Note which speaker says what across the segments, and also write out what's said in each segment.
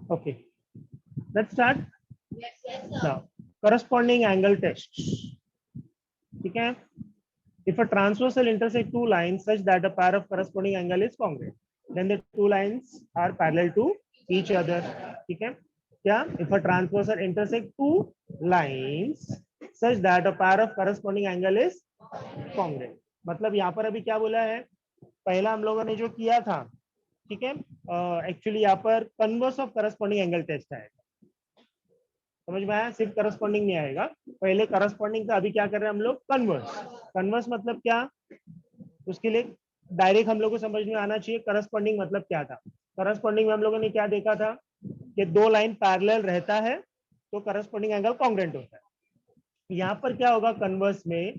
Speaker 1: Okay, let's start now. Corresponding angle test. ठीक है? If a transversal intersect two lines such that a pair of corresponding angle is congruent, then the two lines are parallel to each other. ठीक है? क्या? If a transversal intersect two lines such that a pair of corresponding angle is congruent. मतलब यहाँ पर अभी क्या बोला है? पहला हम लोगों ने जो किया था, ठीक है, एक्चुअली यहाँ पर converse of corresponding angle test आएगा. समझ में आया? सिर्फ करस्पॉन्डिंग नहीं आएगा, पहले करस्पॉन्डिंग था, अभी क्या कर रहे हैं हम लोग? कन्वर्स. कन्वर्स मतलब क्या? उसके लिए डायरेक्ट हम लोग को समझ में आना चाहिए करस्पॉन्डिंग मतलब क्या था. करस्पॉन्डिंग में हम लोगों ने क्या देखा था कि दो लाइन पैरेलल रहता है तो करस्पॉन्डिंग एंगल कॉन्ग्रुएंट होता है. यहाँ पर क्या होगा? कन्वर्स में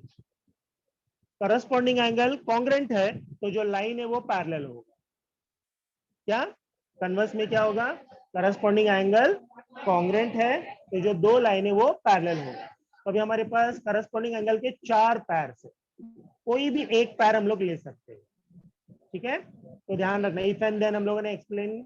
Speaker 1: करस्पॉन्डिंग एंगल कॉन्ग्रुएंट है तो जो लाइन है वो पैरेलल होगा. क्या? कन्वर्स में क्या होगा? करस्पॉन्डिंग एंगल कॉन्ग्रुएंट है तो जो दो लाइन है वो पैरेलल होगा. तो अभी हमारे पास करस्पॉन्डिंग एंगल के चार पैर है, कोई भी एक पैर हम लोग ले सकते हैं. ठीक है, तो ध्यान रखना. इफ एंड देन हम लोगों ने एक्सप्लेन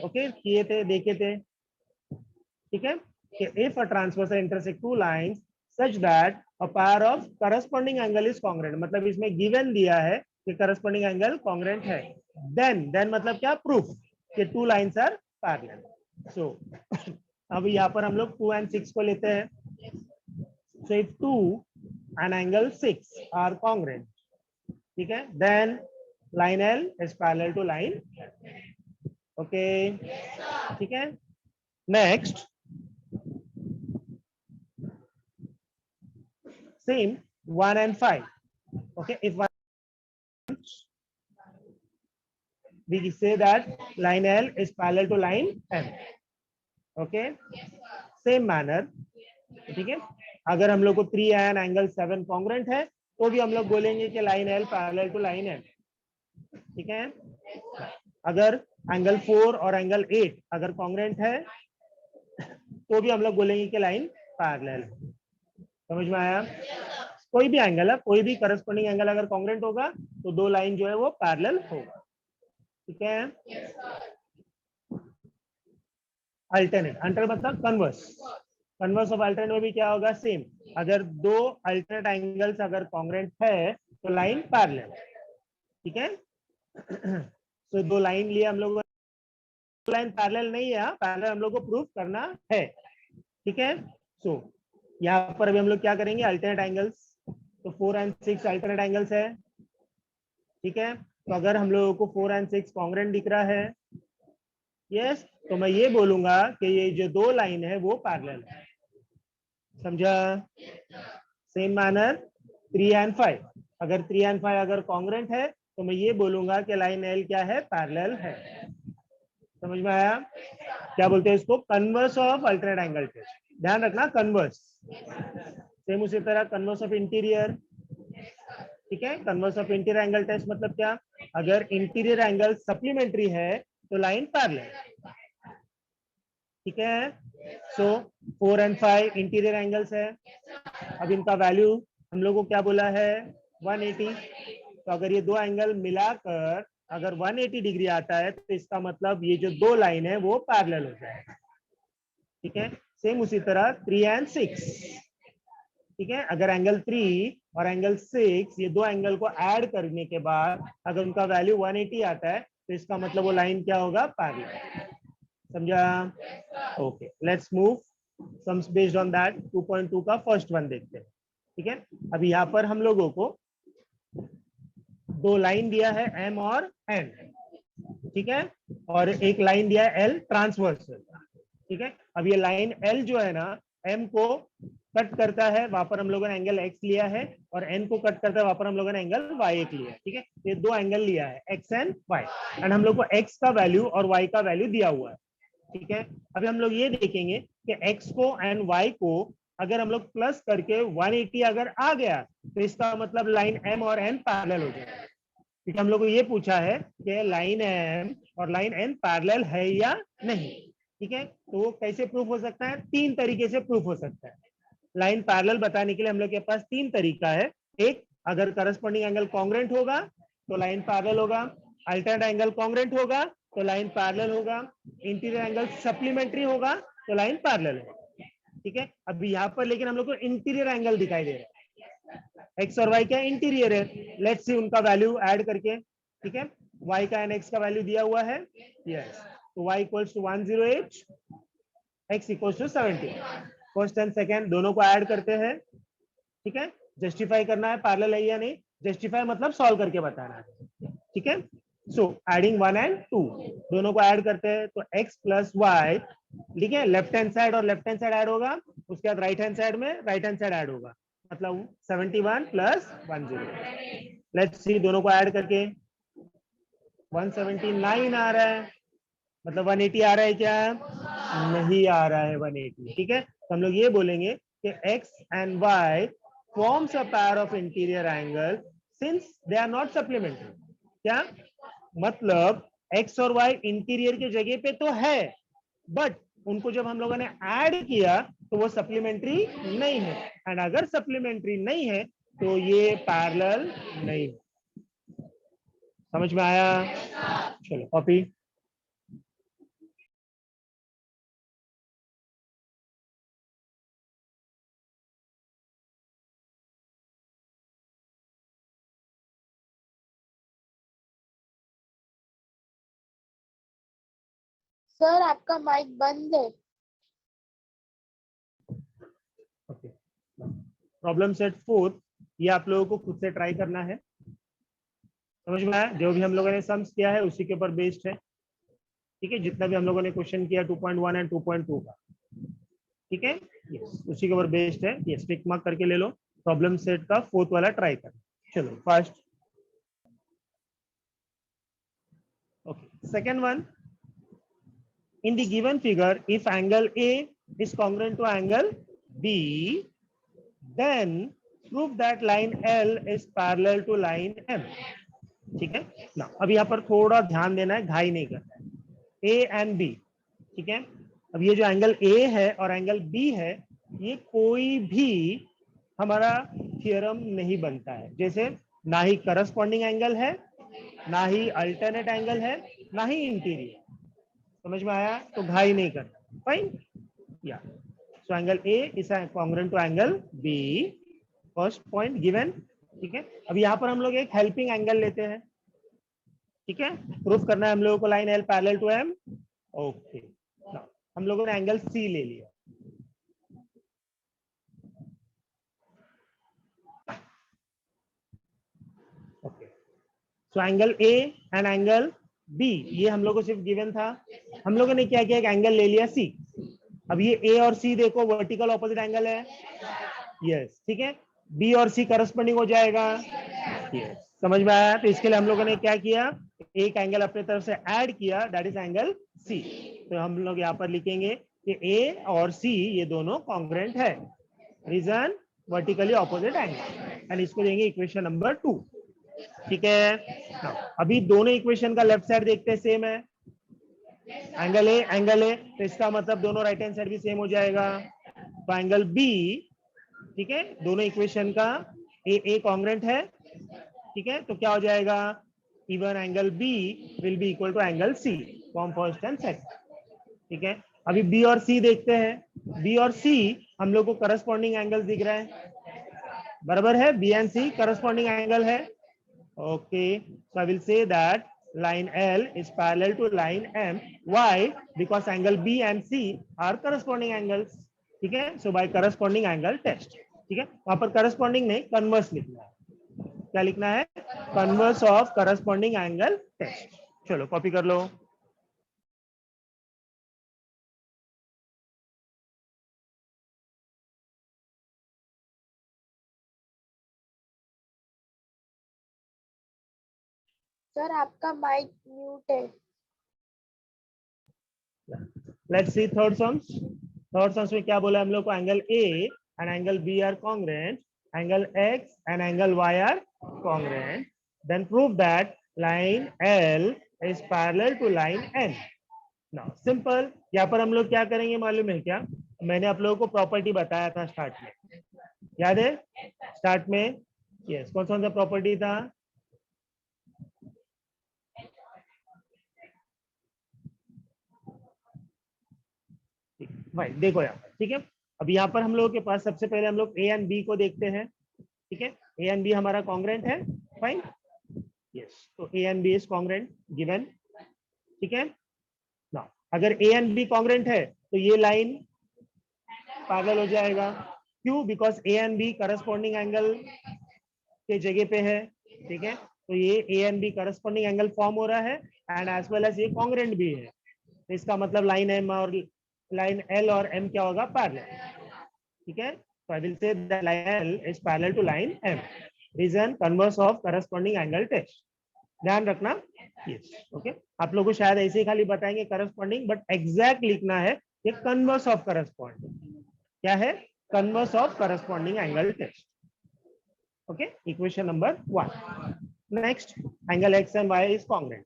Speaker 1: किए थे, देखे थे. ठीक है, कि if a transversal intersect two lines such that a pair of corresponding angle is congruent, मतलब इसमें गिवन दिया है कि करस्पॉन्डिंग एंगल कॉन्ग्रुएंट है. देन मतलब क्या? प्रूफ कि टू लाइंस आर पैरेलल. सो अब यहाँ पर हम लोग 2 and 6 को लेते हैं. So if 2 and angle 6 are congruent, ठीक है, then line L is parallel to line. Okay, ठीक है. Next, same 1 and 5. Okay, if one, we say that line L is parallel to line M. Okay, same manner. ठीक है, अगर हम लोग को 3 and angle 7 कॉन्ग्रुएंट है तो भी हम लोग बोलेंगे कि line L parallel to line M. ठीक है, अगर एंगल 4 और एंगल 8 अगर कॉन्ग्रुएंट है तो भी हम लोग बोलेंगे कि लाइन पैरेलल. समझ में आया? कोई भी एंगल है, कोई भी करस्पॉन्डिंग एंगल अगर कॉन्ग्रुएंट होगा तो दो लाइन जो है वो पैरेलल होगा. ठीक है. अल्टरनेट, अल्टरनेट मतलब कन्वर्स. कन्वर्स ऑफ अल्टरनेट में भी क्या होगा? सेम. अगर दो अल्टरनेट एंगल्स अगर कॉन्ग्रुएंट है तो लाइन पैरेलल. ठीक है, तो दो लाइन लिए हम लोग, लाइन पैरेलल नहीं है, पैरेलल हम लोग को प्रूफ करना है. ठीक है. सो यहाँ पर अभी हम लोग क्या करेंगे? Alternate angles. तो 4 and 6 अल्टरनेट एंगल्स है. ठीक है, तो अगर हम लोगों को 4 and 6 कॉन्ग्रुएंट दिख रहा है, यस, तो मैं ये बोलूंगा कि ये जो दो लाइन है वो पैरेलल है. समझा? सेम मैनर 3 and 5, अगर 3 and 5 अगर कॉन्ग्रुएंट है तो मैं ये बोलूंगा कि लाइन L क्या है? पैरेलल है. समझ में आया? क्या बोलते हैं इसको? Converse of alternate angle test. ध्यान रखना, कन्वर्स. सेम उसी तरह कन्वर्स ऑफ इंटीरियर. ठीक है, converse of interior angle test मतलब क्या? अगर इंटीरियर एंगल सप्लीमेंट्री है तो लाइन पैरेलल. ठीक है. सो 4 and 5 इंटीरियर एंगल्स है. अब इनका वैल्यू हम लोग को क्या बोला है? 180. तो अगर ये दो एंगल मिलाकर अगर 180 डिग्री आता है तो इसका मतलब ये जो दो लाइन है वो पैरेलल हो जाएगा. ठीक है, सेम उसी तरह 3 and 6. ठीक है, अगर एंगल 3 और एंगल 6 ये दो एंगल को ऐड करने के बाद अगर उनका वैल्यू 180 आता है तो इसका मतलब वो लाइन क्या होगा? पैरेलल. समझा? Okay, let's move sums based on that. 2.2 का फर्स्ट वन देखते हैं. ठीक है, अभी यहाँ पर हम लोगों को दो लाइन दिया है M और N. ठीक है, और एक लाइन दिया है L ट्रांसवर्सल. ठीक है, अब ये लाइन L जो है ना M को कट करता है, वहां पर हम लोगों ने एंगल X लिया है, और N को कट करता है, वहां पर हम लोगों ने एंगल Y1 लिया है. ठीक है, ये दो एंगल लिया है X and Y, एंड हम लोग को X का वैल्यू और Y का वैल्यू दिया हुआ है. ठीक है, अभी हम लोग ये देखेंगे कि X को एंड Y को अगर हम लोग प्लस करके 180 अगर आ गया तो इसका मतलब लाइन M और N पैरेलल हो जाएगा. ठीक है, हम लोग को ये पूछा है कि लाइन M और लाइन N पैरेलल है या नहीं. ठीक है, तो कैसे प्रूफ हो सकता है? 3 तरीके से प्रूफ हो सकता है. लाइन पैरेलल बताने के लिए हम लोग के पास 3 तरीका है. एक, अगर करस्पॉन्डिंग एंगल कॉन्ग्रुएंट होगा तो लाइन पैरेलल होगा. अल्टरनेट एंगल कॉन्ग्रुएंट होगा तो लाइन पैरेलल होगा, इंटीरियर एंगल सप्लीमेंट्री होगा तो लाइन पैरेलल होगा। ठीक है, अभी यहाँ पर लेकिन हम लोग को इंटीरियर एंगल दिखाई दे रहा है, एक्स और वाई क्या इंटीरियर है, लेट्स सी उनका वैल्यू ऐड करके। ठीक है, y का एंड x का वैल्यू दिया हुआ है, यस, तो y equals to 108, x equals to 70। First and second दोनों को ऐड करते हैं। ठीक है, जस्टिफाई करना है पैरेलल है या नहीं, जस्टिफाई मतलब सॉल्व करके बताना है। ठीक है, सो एडिंग 1 एंड 2 दोनों को ऐड करते हैं तो x प्लस वाई, ठीक है, लेफ्ट हैंड साइड और लेफ्ट हैंड साइड ऐड होगा, उसके बाद राइट हैंड साइड में राइट हैंड साइड ऐड होगा, मतलब 71 प्लस 10। लेट्स सी दोनों को ऐड करके 179 आ रहा है, मतलब 180 आ रहा है क्या, नहीं आ रहा है 180। ठीक है, तो हम लोग ये बोलेंगे कि x and y forms a pair of interior angle since they are not supplementary। क्या मतलब x और y इंटीरियर के जगह पे तो है, बट उनको जब हम लोगों ने ऐड किया तो वो सप्लीमेंट्री नहीं है, एंड अगर सप्लीमेंट्री नहीं है तो ये पैरेलल नहीं है। समझ में आया? चलो कॉपी।
Speaker 2: सर आपका माइक बंद है।
Speaker 1: प्रॉब्लम सेट 4, ये आप लोगों को खुद से ट्राई करना है। समझ में आया? जो भी हम लोगों ने सम्स किया है उसी के ऊपर बेस्ड है। ठीक है, जितना भी हम लोगों ने क्वेश्चन किया 2.1 एंड 2.2 का, ठीक है, यस, उसी के ऊपर बेस्ड है। यस, टिक मार्क करके ले लो। प्रॉब्लम सेट का 4th वाला ट्राई कर। चलो first, okay, second one, in the given figure if angle A is congruent to angle B, then prove that line L is parallel to line M। ठीक है ना, अब यहाँ पर थोड़ा ध्यान देना है, घाई नहीं करना है। A एंड B, ठीक है, अब ये जो एंगल A है और एंगल B है, ये कोई भी हमारा थ्योरम नहीं बनता है। जैसे ना ही करस्पॉन्डिंग एंगल है, ना ही अल्टरनेट एंगल है, ना ही इंटीरियर। समझ में आया? तो घाई नहीं करना, फाइन, या so angle A is congruent to angle B, first point given. ठीक है, अब यहाँ पर हम लोग एक हेल्पिंग एंगल लेते हैं। ठीक है, प्रूफ करना है हम लोगों को line L parallel to M. Okay, हम लोगों ने एंगल सी ले लिया। Okay, so angle A and angle B, ये हम लोगों को सिर्फ गिवन था। हम लोगों ने क्या किया, एक एंगल ले लिया सी। अब ये ए और सी देखो वर्टिकल ऑपोजिट एंगल है, यस, ठीक है, बी और सी करस्पॉन्डिंग हो जाएगा, यस, समझ में आया? तो इसके लिए हम लोगों ने क्या किया, एक एंगल अपने तरफ से ऐड किया, दैट इज एंगल सी। तो हम लोग यहाँ पर लिखेंगे कि ए और सी ये दोनों कॉन्ग्रुएंट है, reason vertically opposite angle, and इसको देंगे इक्वेशन नंबर 2। ठीक है, अभी दोनों इक्वेशन का लेफ्ट साइड देखते हैं सेम है, एंगल ए, तो इसका मतलब दोनों राइट हैंड साइड भी सेम हो जाएगा। तो एंगल बी, ठीक है, दोनों इक्वेशन का ए कॉन्ग्रुएंट है। ठीक है, तो क्या हो जाएगा, even angle B will be equal to angle C from first and second. ठीक है, अभी बी और सी देखते हैं। बी और सी हम लोग को करस्पॉन्डिंग एंगल दिख रहा है, बराबर है, B and C corresponding angle है। Okay, so I will say that line L is parallel to line M. Why? Because angle B and C are corresponding angles. ठीक है, so by corresponding angle test। ठीक है, वहां पर corresponding नहीं converse लिखना है। क्या लिखना है, converse of corresponding angle test। चलो कॉपी कर लो।
Speaker 2: सर आपका माइक म्यूट है।
Speaker 1: Let's see third sums. Third sums में क्या बोला हम लोग को, angle A and angle B are congruent, angle X and angle Y are congruent, then prove that line L is parallel to line N. Now simple, यहाँ पर हम लोग क्या करेंगे मालूम है क्या, मैंने आप लोगों को प्रॉपर्टी बताया था स्टार्ट में, याद है? स्टार्ट में यस, कौन सा प्रॉपर्टी था, भाई देखो यहाँ पर, ठीक है। अब यहाँ पर हम लोगों के पास सबसे पहले हम लोग ए एंड बी को देखते हैं, ठीक है। ए एंड बी हमारा कॉन्ग्रेंट है, फाइन, यस। तो A and B is congruent given, ठीक है ना। अगर ए एंड बी कॉन्ग्रेंट है तो ये लाइन पैरेलल हो जाएगा। क्यों? Because A and B corresponding angle के जगह पे है, ठीक है। तो ये A and B corresponding angle form हो रहा है एंड एज वेल एज ये कॉन्ग्रेंट भी है। तो इसका मतलब लाइन एम और लाइन एल और एम क्या होगा? पैरेलल, ठीक है। So I will say that line L is parallel to line M. Reason converse of corresponding angle test. ध्यान रखना, yes, okay. आप लोगों को शायद ऐसे ही खाली बताएंगे करस्पॉन्डिंग, बट एग्जैक्ट लिखना है ये कन्वर्स ऑफ करस्पॉन्डिंग। क्या है? Converse of corresponding angle test, okay. Equation number 1। Next, angle X and Y is congruent,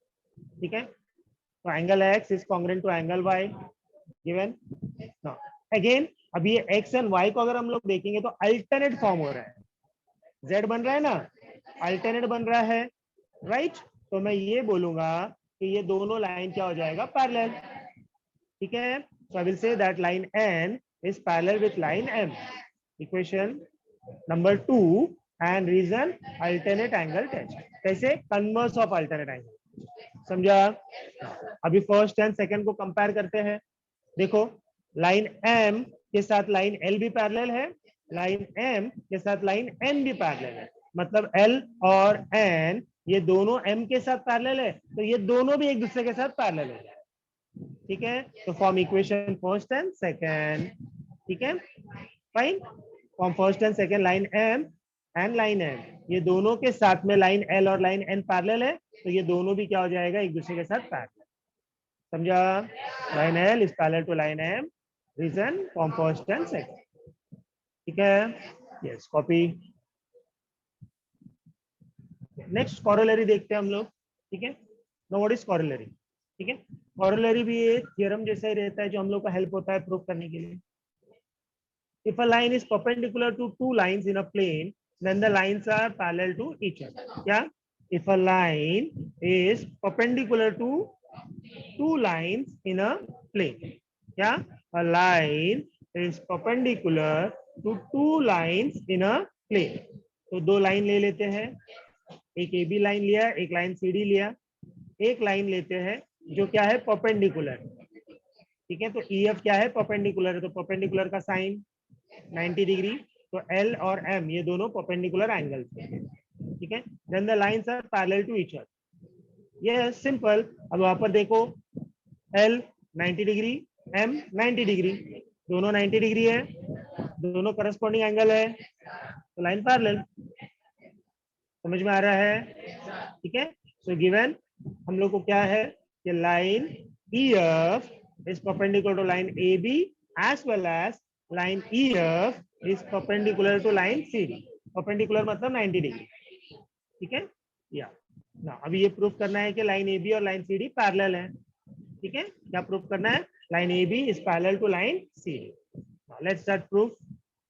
Speaker 1: ठीक है। तो angle X is congruent to angle Y given. Now again, अब ये x एंड y को अगर हम लोग देखेंगे तो अल्टरनेट फॉर्म हो रहा है, z बन रहा है ना, अल्टरनेट बन रहा है, राइट। तो मैं ये बोलूंगा कि ये दोनों लाइन क्या हो जाएगा? पैरेलल, ठीक है। So I will say that line n is parallel with line m। Equation number 2 and reason alternate angle test. कैसे? कन्वर्स ऑफ अल्टरनेट एंगल, समझा? अभी फर्स्ट एंड सेकंड को कंपेयर करते हैं। देखो, लाइन M के साथ लाइन L भी पैरेलल है, लाइन M के साथ लाइन N भी पैरेलल है, मतलब L और N ये दोनों M के साथ पैरेलल है, तो ये दोनों भी एक दूसरे के साथ पैरेलल है, ठीक है। तो form equation first and second, ठीक है, fine. Form first and second line M and line N, ये दोनों के साथ में लाइन L और लाइन N पैरेलल है, तो ये दोनों भी क्या हो जाएगा? एक दूसरे के साथ पैरेलल, समझा? Line L is parallel to line M, reason form first and second, ठीक है, यस, कॉपी। नेक्स्ट कॉरोलरी देखते हैं हम लोग, ठीक है। No, what is corollary? ठीक है, कॉरोलरी भी एक थ्योरम जैसा ही रहता है जो हम लोग का हेल्प होता है प्रूव करने के लिए। If a line is perpendicular to two lines in a plane, then the lines are parallel to each other. क्या? If a line is perpendicular to two lines in a plane, क्या? A line is perpendicular to two lines in a plane. तो दो line ले लेते हैं, एक A B line लिया, एक लाइन सी डी लिया, एक लाइन लेते हैं जो क्या है? परपेंडिकुलर, ठीक है। तो ई एफ क्या है? परपेंडिकुलर है, तो परपेंडिकुलर का साइन 90 डिग्री, तो एल और एम ये दोनों परपेंडिकुलर एंगल्स हैं, ठीक है। Then the lines are parallel to each other, ये सिंपल। अब वहां पर देखो, एल 90 डिग्री, एम 90 डिग्री, दोनों 90 डिग्री है, दोनों करस्पॉन्डिंग एंगल है, तो लाइन पैरेलल, समझ में आ रहा है? ठीक है। सो गिवन हम लोग को क्या है कि line E F is perpendicular to line A B as well as line E F is perpendicular to line C D. Perpendicular मतलब 90 डिग्री, ठीक है। या ना, अभी ये प्रूफ करना है कि लाइन ए बी और लाइन सी डी पैरेलल है, ठीक है। क्या प्रूफ करना है? Line A B is parallel to line C D. Let's start proof.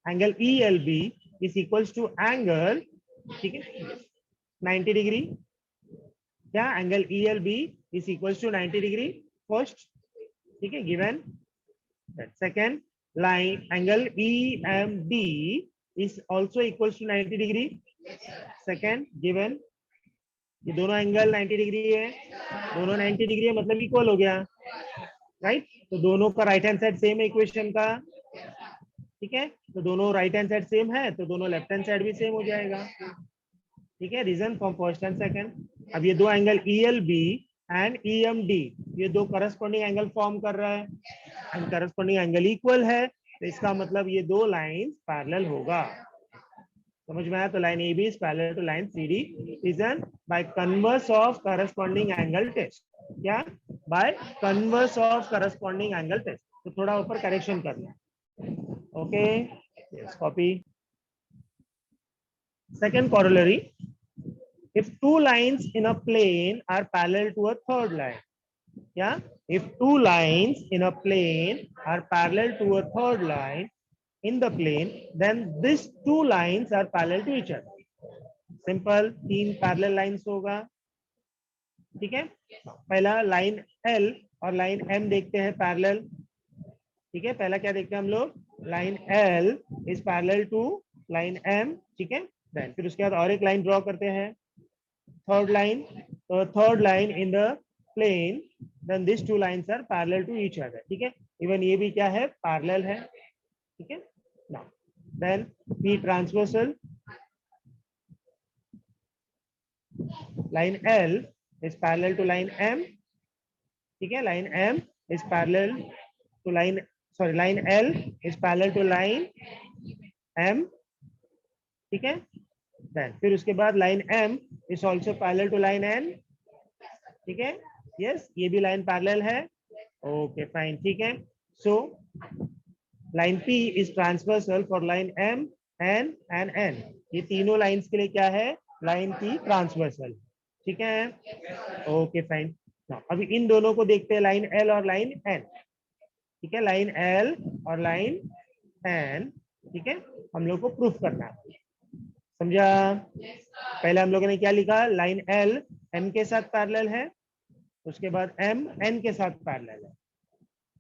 Speaker 1: Angle E L B is equals to angle, ठीक है, 90 डिग्री। क्या? Angle E L B is equals to 90 degree first, ठीक है, given. Second, line angle E M D is also equals to 90 degree, second, given. ये दोनों angle 90 degree है, दोनों 90 degree है, मतलब इक्वल हो गया, राइट। तो दोनों का राइट हैंड साइड सेम है इक्वेशन का, ठीक है। तो दोनों राइट हैंड साइड सेम है, तो दोनों लेफ्ट हैंड साइड भी सेम हो जाएगा, ठीक है। Reason from first and second. अब ये दो angle E L B and E M D, ये दो करस्पॉन्डिंग एंगल फॉर्म कर रहा है एंड करस्पॉन्डिंग एंगल इक्वल है, तो इसका मतलब ये दो लाइंस पैरेलल होगा, समझ में आया? तो line A B is parallel to line C D, reason by converse of corresponding angle test. क्या? By converse of corresponding angle test. तो थोड़ा ऊपर करेक्शन करना, okay, yes, copy. Second corollary, if two lines in a plane are parallel to a third line, yeah, if two lines in a plane are parallel to a third line in the plane, then these two lines are parallel to each other. Simple, तीन parallel lines होगा, ठीक है। पहला line L और line M देखते हैं parallel, ठीक है, पहला क्या देखते हैं हम लोग, line L is parallel to line M, ठीक है। देन फिर उसके बाद और एक लाइन ड्रॉ करते हैं, थर्ड लाइन, तो third line in the plane, then this two lines are parallel to each other, ठीक है। इवन ये भी क्या है, पैरेलल है, ठीक है। Now then P transversal, line L is parallel to line M, ठीक है। line M is parallel to line, sorry, line L is parallel to line M, ठीक है। Then फिर उसके बाद line M is also parallel to line N, ठीक है। Yes, ये भी line parallel है, okay fine, ठीक है। So line P is transversal for line M, N and N, ये तीनों लाइंस के लिए क्या है, लाइन P ट्रांसवर्सल, ठीक है। ओके फाइन, अभी इन दोनों को देखते हैं, लाइन L और लाइन N, ठीक है। लाइन L और लाइन N, ठीक है, हम लोग को प्रूफ करना है, समझा। पहले हम लोगों ने क्या लिखा, लाइन L M के साथ पैरेलल है, उसके बाद M N के साथ पैरेलल है।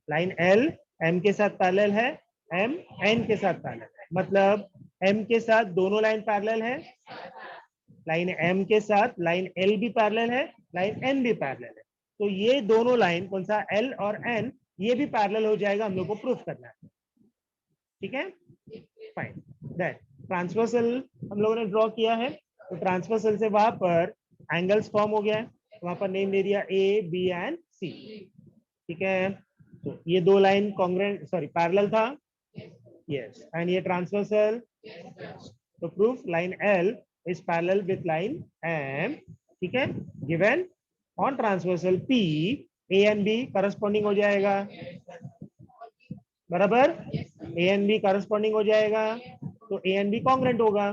Speaker 1: लाइन L M के साथ पैरेलल है, M N के साथ पैरेलल है, मतलब M के साथ दोनों लाइन पैरेलल है, लाइन M के साथ लाइन L भी पैरेलल है, लाइन N भी पैरेलल है, तो ये दोनों लाइन कौन सा, L और N, ये भी पैरेलल हो जाएगा, हम लोग को प्रूफ करना है, ठीक है। फाइन, देन ट्रांसवर्सल हम लोगों ने ड्रॉ किया है, तो ट्रांसवर्सल से वहां पर एंगल्स फॉर्म हो गया है, वहां पर नेम दे दिया A B एंड C, ठीक है। तो ये दो लाइन कॉन्ग्रुएंट, सॉरी पैरेलल था, यस, एंड ये ट्रांसवर्सल, तो proof line L is parallel with line M, ठीक है। Given on transversal P, A and B corresponding हो जाएगा, बराबर, A and B करस्पॉन्डिंग हो जाएगा, तो A and B कॉन्ग्रुएंट होगा,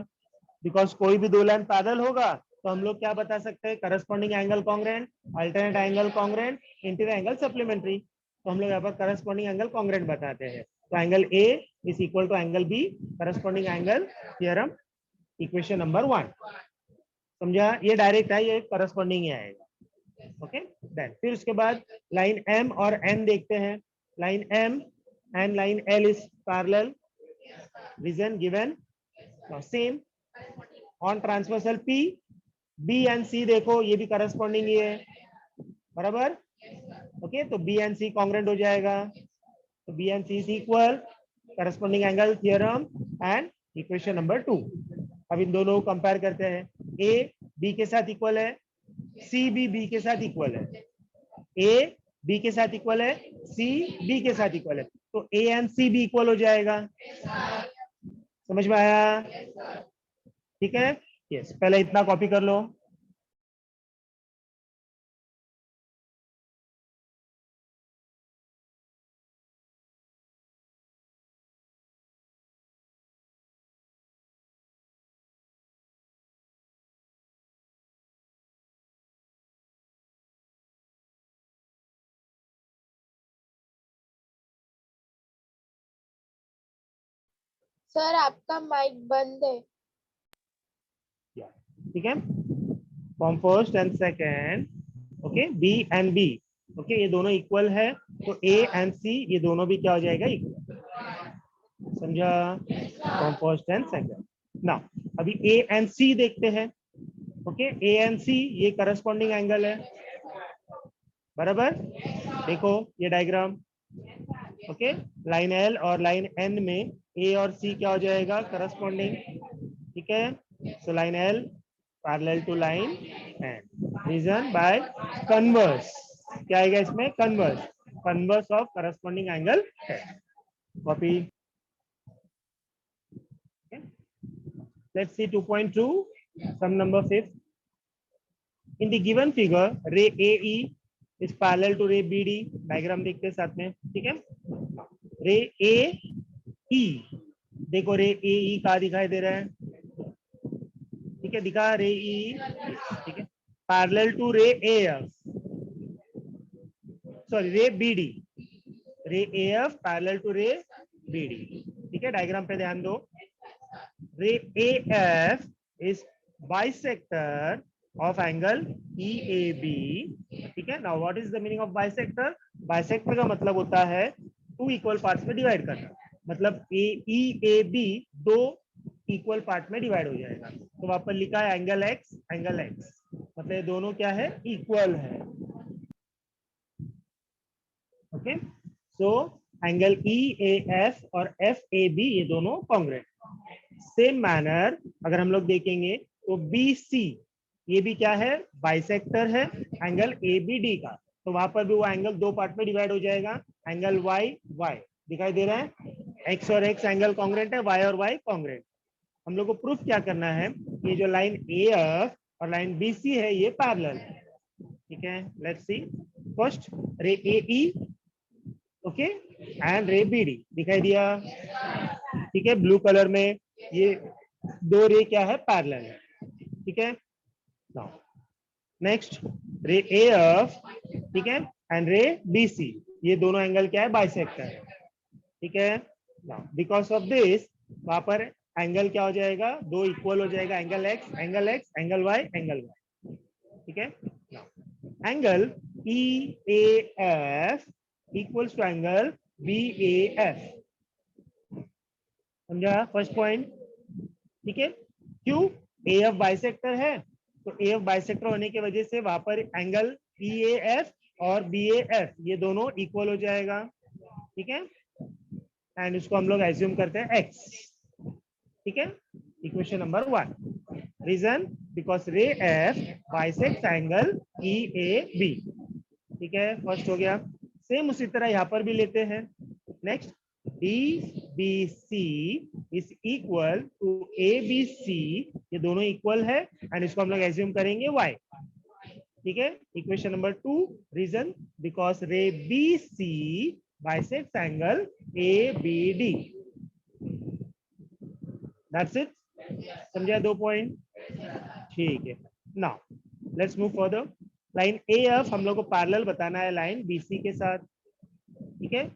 Speaker 1: बिकॉज कोई भी दो लाइन पैरेलल होगा तो हम लोग क्या बता सकते हैं, corresponding angle congruent, alternate angle congruent, interior angle supplementary, तो हम लोग यहाँ पर करस्पॉन्डिंग एंगल कॉन्ग्रुएंट बताते हैं, तो angle A is equal to angle B, corresponding angle theorem, equation number 1, समझा। ये डायरेक्ट है, ये करस्पॉन्डिंग ही आएगा, ओके। देन फिर उसके बाद लाइन M और N देखते हैं, line M and line L is parallel, reason given, same on transversal P, B and C देखो, ये भी करस्पॉन्डिंग ही है, बराबर, ओके। तो B एंड C कॉन्ग्रुएंट हो जाएगा, तो B and C is equal, corresponding angle theorem and equation number 2। अब इन दोनों को कंपेयर करते हैं, A B के साथ इक्वल है, C भी B के साथ इक्वल है, A B के साथ इक्वल है, C B के साथ इक्वल है, तो A एंड C भी इक्वल हो जाएगा, समझ में आया, ठीक है। यस, पहले इतना कॉपी कर लो,
Speaker 2: सर आपका माइक बंद है।
Speaker 1: ठीक है। From first and second, okay, B and B, okay, ये दोनों इक्वल है, तो A एंड C ये दोनों भी क्या हो जाएगा, इक्वल, समझा, फ्रॉम फर्स्ट एंड सेकेंड। ना अभी A एंड C देखते हैं, ओके, A एंड C ये करस्पॉन्डिंग एंगल है, बराबर, देखो ये डायग्राम, ओके, लाइन L और लाइन N में A और C क्या हो जाएगा, करस्पॉन्डिंग, ठीक है। So line L parallel to line N, reason by converse, क्या आएगा इसमें, converse, converse of corresponding angle है, copy. Let's see 2.2, sum number 5. In the given figure, ray AE is parallel to ray BD, diagram देखते हैं साथ में, ठीक है। रे AE, देखो रे AE कहाँ दिखाई दे रहा है, ठीक है, दिखा रे EE, ठीक है, पैरेलल टू रे AF, सॉरी रे BD, रे AF पैरेलल टू रे BD, ठीक है। डायग्राम पे ध्यान दो, ray AF is bisector of angle EAB, ठीक है। now what is the meaning of bisector, bisector का मतलब होता है टू इक्वल पार्ट्स में डिवाइड करना, मतलब ए ई ए बी दो इक्वल पार्ट में डिवाइड हो जाएगा। तो वहां पर लिखा है एंगल एक्स, मतलब ये दोनों क्या है, इक्वल है। Okay, so angle E A F और एफ ए बी ये दोनों कॉन्ग्रुएंट। सेम मैनर अगर हम लोग देखेंगे तो बी सी ये भी क्या है, बाइसेक्टर है एंगल ए बी डी का, तो वहां पर भी वो एंगल दो पार्ट में डिवाइड हो जाएगा। एंगल वाई वाई दिखाई दे रहा है, एक्स और एक्स एंगल कॉन्ग्रुएंट है, वाई और वाई कॉन्ग्रुएंट। हम लोग को प्रूफ क्या करना है, ये जो लाइन ए एफ और लाइन बी सी है ये पैरेलल है। ठीक है, let's C. First ray A E, okay, and रे बी डी दिखाई दिया। ठीक है, ब्लू कलर में ये दो रे क्या है, पैरेलल है। ठीक है, नाउ नेक्स्ट रे ए एफ, ठीक है, एंड रे बी सी ये दोनों एंगल क्या है, बाइसेक्टर है। ठीक है, नाउ बिकॉज ऑफ दिस वहां पर एंगल क्या हो जाएगा, दो इक्वल हो जाएगा, angle X angle X, angle Y angle Y. ठीक है, angle E A F equals to angle B A F. समझा फर्स्ट पॉइंट? ठीक है, क्यों, ए एफ बाइसेक्टर है, तो ए एफ बाइसेक्टर होने की वजह से वहां पर एंगल ई ए एफ और बी ए एफ ये दोनों इक्वल हो जाएगा। ठीक है, एंड इसको हम लोग एज्यूम करते हैं एक्स। ठीक है, equation number 1, reason because ray F bisect angle E A B. ठीक है, फर्स्ट हो गया। सेम उसी तरह यहाँ पर भी लेते हैं। Next D B C is equal to A B C, ये दोनों इक्वल है एंड इसको हम लोग एज्यूम करेंगे y। ठीक है, equation number 2, reason because ray B C bisect angle A B D. That's it, समझा 2 पॉइंट? ठीक है, now let's move further. Line A F हम लोग को पैरेलल बताना है लाइन बी सी के साथ। ठीक है,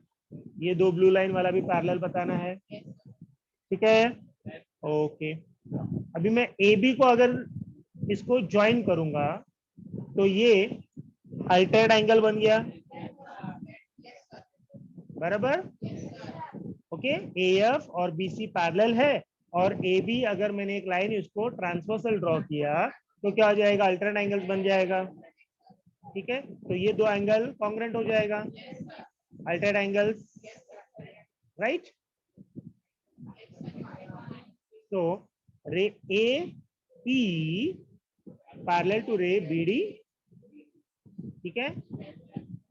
Speaker 1: ये दो ब्लू लाइन वाला भी पैरेलल बताना है। ठीक है, ओके। अभी मैं ए बी को अगर इसको ज्वाइन करूंगा तो ये अल्टरनेट एंगल बन गया, बराबर? ओके, ए एफ और बी सी पैरेलल है और ए बी अगर मैंने एक लाइन उसको ट्रांसवर्सल ड्रॉ किया तो क्या हो जाएगा, अल्टरनेट एंगल्स बन जाएगा। ठीक है, तो ये दो एंगल कॉन्ग्रुएंट हो जाएगा, alternate angles, right? So ray AE parallel to ray BD, ठीक है,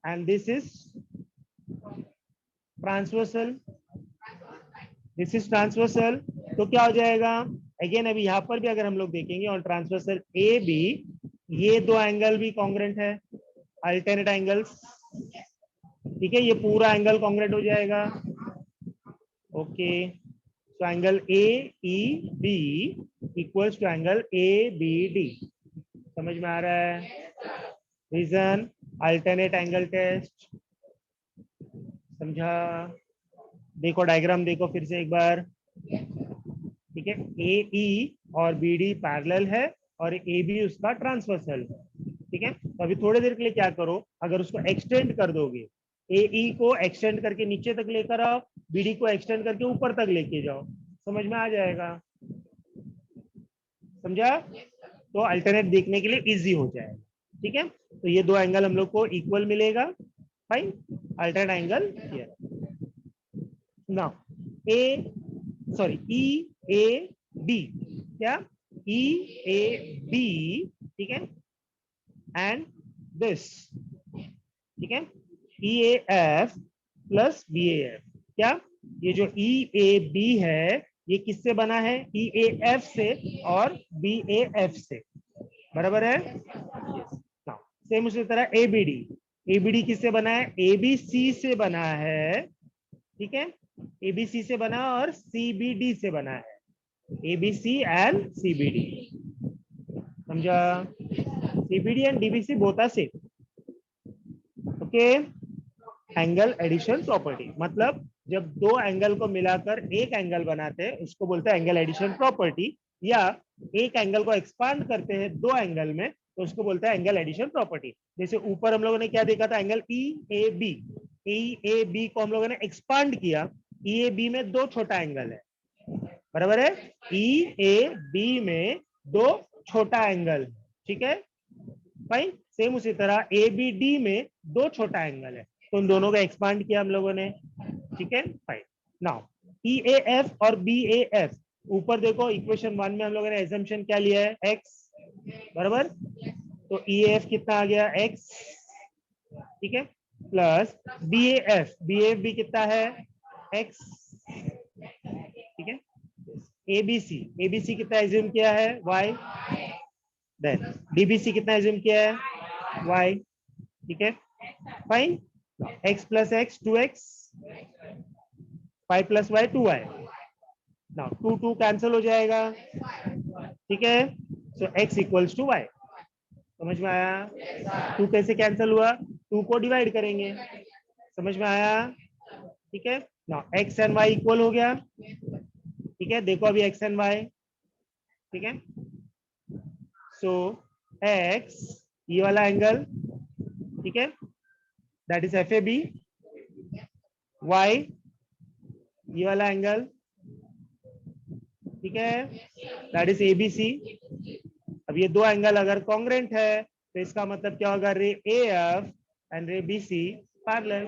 Speaker 1: and this is transversal, this is transversal। तो क्या हो जाएगा, अगेन अभी यहाँ पर भी अगर हम लोग देखेंगे और ट्रांसवर्सल AB ये दो एंगल भी कॉन्ग्रुएंट है, अल्टरनेट एंगल्स। ठीक है, ये पूरा एंगल कॉन्ग्रुएंट हो जाएगा। Okay, so angle AEB equals to angle ABD। समझ में आ रहा है? Reason alternate angle test. समझा? देखो डायग्राम देखो फिर से एक बार। ठीक है, AE और BD पैरेलल है और AB उसका ट्रांसवर्सल है। ठीक है, तो अभी थोड़ी देर के लिए क्या करो, अगर उसको एक्सटेंड कर दोगे, AE को एक्सटेंड करके नीचे तक लेकर आओ, BD को एक्सटेंड करके ऊपर तक लेके जाओ, समझ में आ जाएगा। समझा? तो अल्टरनेट देखने के लिए इजी हो जाएगा। ठीक है, तो ये दो एंगल हम लोग को इक्वल मिलेगा। Fine, alternate angle here. Now E A B, क्या ई ए बी, ठीक है, एंड दिस, ठीक है, E A F plus B A F. क्या ये जो ई ए बी है ये किससे बना है, ई ए एफ से और बी ए एफ से, बराबर है? सेम उसी तरह एबीडी किससे बना है, एबीसी से बना है। ठीक है, एबीसी से बना और सीबीडी से बना है, एबीसी एंड सीबीडी। समझा? CBD and DBC both are same. Okay, angle addition property, मतलब जब दो एंगल को मिलाकर एक एंगल बनाते हैं उसको बोलते हैं एंगल एडिशन प्रॉपर्टी, या एक एंगल को एक्सपांड करते हैं दो एंगल में तो उसको बोलते हैं एंगल एडिशन प्रॉपर्टी। जैसे ऊपर हम लोगों ने क्या देखा था, angle E A B, E A B को हम लोगों ने एक्सपांड किया, ई ए बी में दो छोटा एंगल है, बराबर है, ई ए बी में दो छोटा एंगल, ठीक है भाई। सेम उसी तरह ए बी डी में दो छोटा एंगल है, तो उन दोनों का एक्सपांड किया हम लोगों ने, ठीक है fine. Now E A F और बी ए एफ, ऊपर देखो इक्वेशन 1 में हम लोगों ने एजम्पशन क्या लिया है, एक्स, बराबर, तो ई ए एफ कितना आ गया, एक्स, ठीक है, प्लस बी ए एफ भी कितना है, एक्स, ठीक है। एबीसी कितना एज्यूम किया है, वाई, देन डीबीसी कितना एज्यूम किया है, वाई, ठीक है fine. X plus x 2x, 5 plus y 2y, now 2 cancel हो जाएगा, ठीक है, so x equals to y. समझ में आया, 2 कैसे कैंसिल हुआ, 2 को डिवाइड करेंगे, समझ में आया, ठीक है। Now x and y equal हो गया, ठीक है, देखो अभी x एंड y, ठीक है, सो x ये वाला एंगल, ठीक है, दैट इज FAB, y ये वाला एंगल, ठीक है, दैट इज ABC। अब ये दो एंगल अगर कॉन्ग्रेंट है तो इसका मतलब क्या होगा, रे AF एंड रे BC पैरेलल,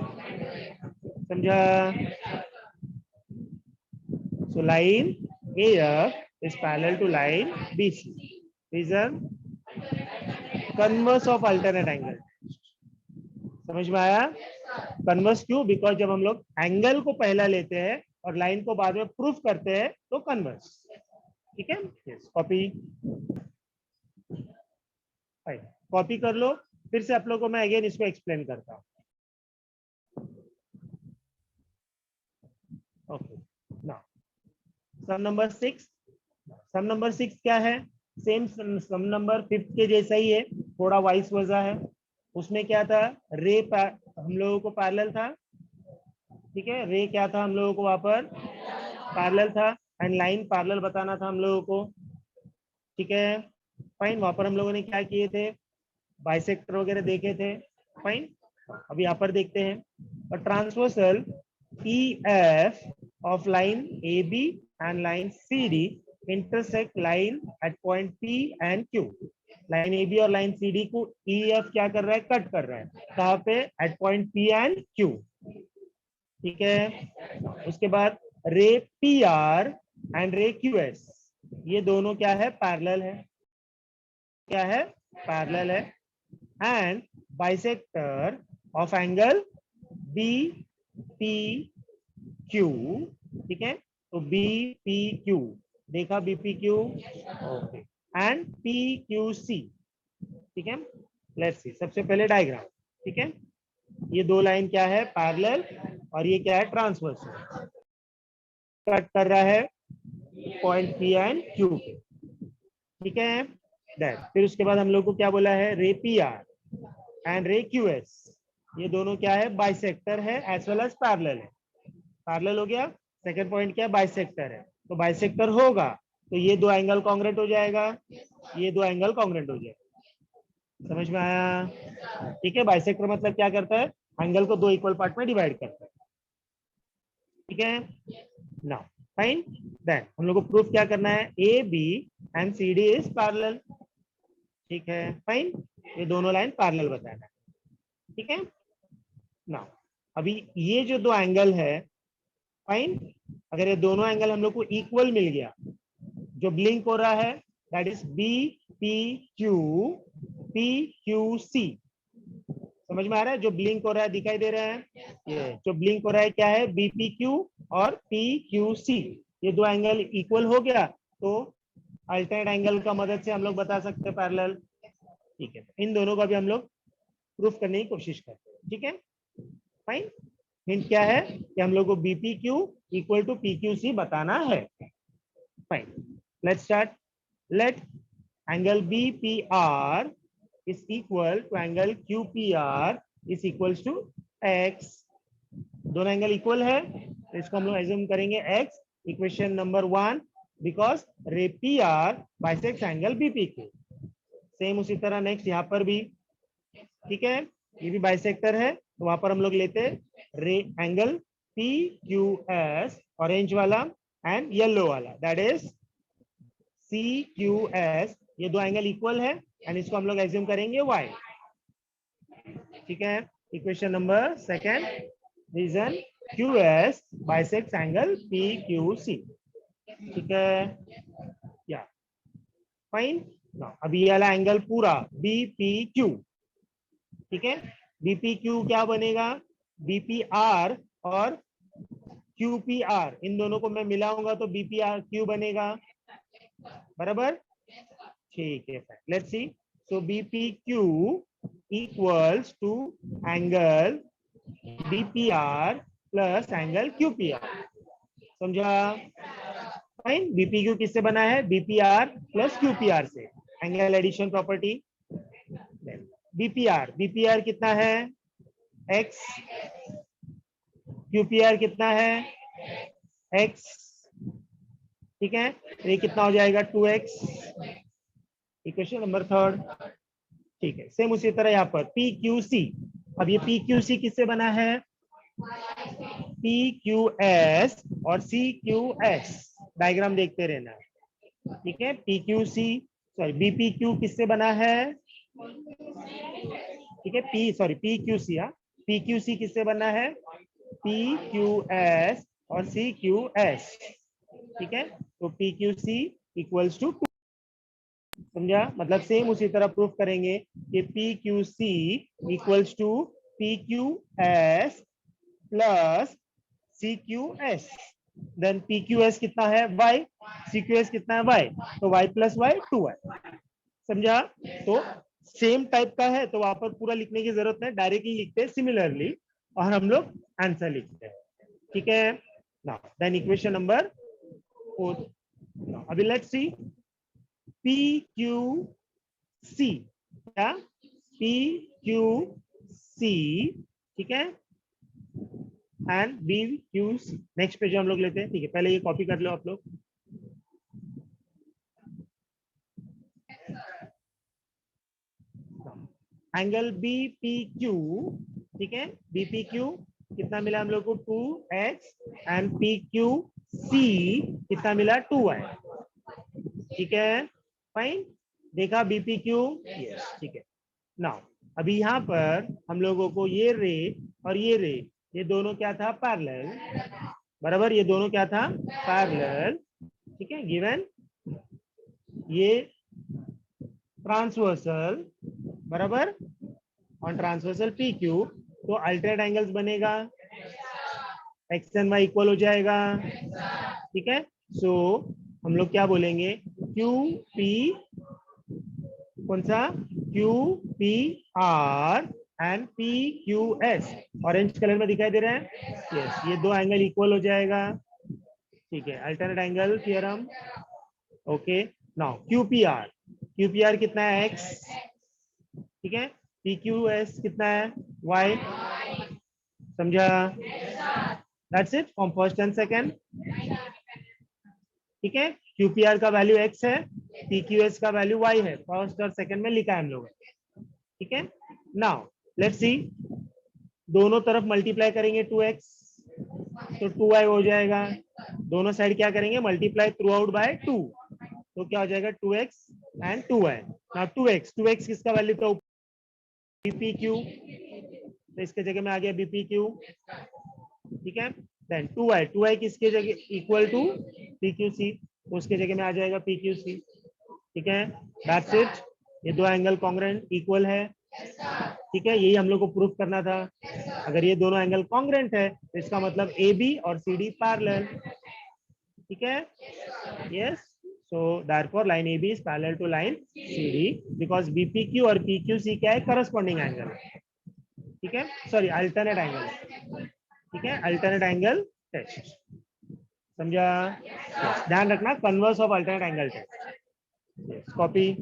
Speaker 1: समझा। So line AF is parallel to line BC. Reason, converse of alternate angle. समझ में आया, कन्वर्स क्यों, बिकॉज जब हम लोग एंगल को पहला लेते हैं और लाइन को बाद में प्रूफ करते हैं तो कन्वर्स, ठीक है, यस, कॉपी, कॉपी कर लो, फिर से आप लोगों को मैं अगेन इसको एक्सप्लेन करता हूँ, ओके। नाउ सम नंबर 6, सम नंबर 6 क्या है, सेम सम नंबर 5 के जैसा ही है, थोड़ा वाइस वर्सा है। उसमें क्या था, रे हम लोगों को पैरेलल था, ठीक है, रे क्या था हम लोगों को वहां पर पैरेलल था, एंड लाइन पैरेलल बताना था हम लोगों को, ठीक है फाइन। वहां पर हम लोगों ने क्या किए थे, बाइसेक्टर वगैरह देखे थे, फाइन। अभी यहाँ पर देखते हैं, और transversal EF of line AB and line CD intersect line at point P and Q. Line AB और लाइन CD को EF क्या कर रहा है, कट कर रहा है, कहाँ पे, at point P and Q, ठीक है। उसके बाद रे PR एंड रे QS, ये दोनों क्या है, पैरेलल है, क्या है, पैरेलल है, and bisector of angle BPQ, ठीक है, तो BPQ देखा, BPQ, ओके, एंड PQC, ठीक है। लेट्स सी, सबसे पहले डायग्राम, ठीक है, ये दो लाइन क्या है, पैरेलल, और ये क्या है, ट्रांसवर्सल, कट कर रहा है पॉइंट P एंड Q पे, ठीक है, दैट। फिर उसके बाद हम लोग को क्या बोला है, रे PR एंड रे QS, ये दोनों क्या है, बाइसेक्टर है एज वेल एज पैरेलल है, पैरेलल हो गया। सेकंड पॉइंट क्या है, बाइसेक्टर है, तो बाइसेक्टर होगा तो ये दो एंगल कॉन्ग्रेंट हो जाएगा, ये दो एंगल कॉन्ग्रेंट हो जाएगा, समझ में आया, ठीक है। बाइसेक्टर मतलब क्या करता है, एंगल को दो इक्वल पार्ट में डिवाइड करता है, ठीक है। नाउ फाइन, देन हम लोग को प्रूफ क्या करना है, AB and CD is parallel, ठीक है फाइन, ये दोनों लाइन पैरेलल बताना है, ठीक है। नाउ अभी ये जो दो एंगल है, फाइन, अगर ये दोनों एंगल हम लोग को इक्वल मिल गया, जो ब्लिंक हो रहा है दैट इज BPQ PQC, समझ में आ रहा है, जो ब्लिंक हो रहा है दिखाई दे रहा है, ये जो ब्लिंक हो रहा है क्या है, BPQ और PQC, ये दो एंगल इक्वल हो गया तो अल्टरनेट एंगल का मदद से हम लोग बता सकते हैं पैरेलल, ठीक है। इन दोनों का भी हम लोग प्रूफ करने की कोशिश करते हैं, ठीक है फाइन। हिंट क्या है कि हम लोग को BPQ इक्वल टू PQC बताना है, fine. Let's start, let angle BPR is equal to angle QPR is equals to x, दोनों एंगल इक्वल है तो इसको हम लोग एज्यूम करेंगे x, इक्वेशन नंबर 1, बिकॉज रे PR bisects angle BPQ। Same उसी तरह नेक्स्ट यहाँ पर भी, ठीक है, ये भी बाइसेक्टर है तो वहां पर हम लोग लेते रे एंगल PQS ऑरेंज वाला एंड येलो वाला, दैट इज CQS। ये दो एंगल इक्वल है एंड इसको हम लोग एज्यूम करेंगे y। ठीक है, equation number second, reason QS bisects angle PQC। ठीक है, या फाइन। अभी ये वाला एंगल पूरा BPQ, ठीक है, BPQ क्या बनेगा, BPR और QPR, इन दोनों को मैं मिलाऊंगा तो BPRQ बनेगा, बराबर। ठीक है, let's see. So BPQ equals to angle BPR plus angle QPR, समझा? फाइन। BPQ किससे बना है, BPR प्लस QPR से, एंगल एडिशन प्रॉपर्टी। BPR कितना है, X, QPR कितना है, X, ठीक है, ये कितना हो जाएगा 2x, इक्वेशन नंबर थर्ड। ठीक है, सेम उसी तरह यहाँ पर PQC। अब ये PQC किससे बना है, PQS और CQS, डायग्राम देखते रहना, ठीक है। BPQ किससे बना है, ठीक है, PQC, PQC किससे बना है, PQS और CQS, ठीक है। तो PQC इक्वल्स टू, समझा? मतलब सेम उसी तरह प्रूफ करेंगे कि PQC equals to PQS plus CQS, then PQS कितना है y, CQS कितना है y, तो y प्लस y 2y, समझा? तो सेम टाइप का है तो वहां पर पूरा लिखने की जरूरत नहीं, डायरेक्टली लिखते हैं सिमिलरली और हम लोग आंसर लिखते हैं, ठीक है ना। देन इक्वेशन नंबर 4, अभी लेट्स सी PQC, क्या PQC, ठीक है, एंड BQC। नेक्स्ट पेज हम लोग लेते हैं, ठीक है, पहले ये कॉपी कर लो आप लोग। एंगल BPQ, ठीक है, BPQ कितना मिला हम लोग को 2x एंड PQC कितना मिला 2y, ठीक है, फाइन। देखा BPQ, यस, ठीक है। नाउ अभी यहाँ पर हम लोगों को ये रे और ये दोनों क्या था, पैरेलल, बराबर, ये दोनों क्या था, पैरेलल, ठीक है, गिवन ये ट्रांसवर्सल, बराबर, ऑन ट्रांसवर्सल PQ, तो अल्टरनेट एंगल्स बनेगा, x एंड y इक्वल हो जाएगा, ठीक है। सो हम लोग क्या बोलेंगे, QP, कौन सा, QPR and PQS, orange colour में दिखाई दे रहा है, यस, ये दो एंगल इक्वल हो जाएगा, ठीक है, alternate angle theorem. Okay, now QPR कितना है x, ठीक है, PQS कितना है y, समझा? That's it from first and second, ठीक है। QPR का वैल्यू x है, PQS का वैल्यू y है, फर्स्ट और सेकंड में लिखा है हम लोगों ने, ठीक है। नाउ लेट्स सी, दोनों तरफ मल्टीप्लाई करेंगे 2x तो 2y हो जाएगा, दोनों साइड क्या करेंगे, मल्टीप्लाई थ्रू आउट बाय 2, तो क्या हो जाएगा 2x and 2y। Now 2x किसका वैल्यू था, BPQ, तो इसके जगह में आ गया BPQ, ठीक है। देन 2y किसके जगह, इक्वल टू PQC, तो उसके जगह में आ जाएगा PQC, ठीक है, दैट्स इट। ये दो एंगल कॉन्ग्रुएंट इक्वल है, ठीक है, यही हम लोग को प्रूफ करना था। अगर ये दोनों एंगल कॉन्ग्रुएंट है तो इसका मतलब AB और CD पैरेलल, ठीक है, yes. So therefore line AB is parallel to line CD because BPQ और PQC क्या है, करस्पॉन्डिंग एंगल, ठीक है, सॉरी अल्टरनेट एंगल, ठीक है, अल्टरनेट एंगल टेस्ट, समझा? ध्यान रखना, converse of alternate angle test, copy.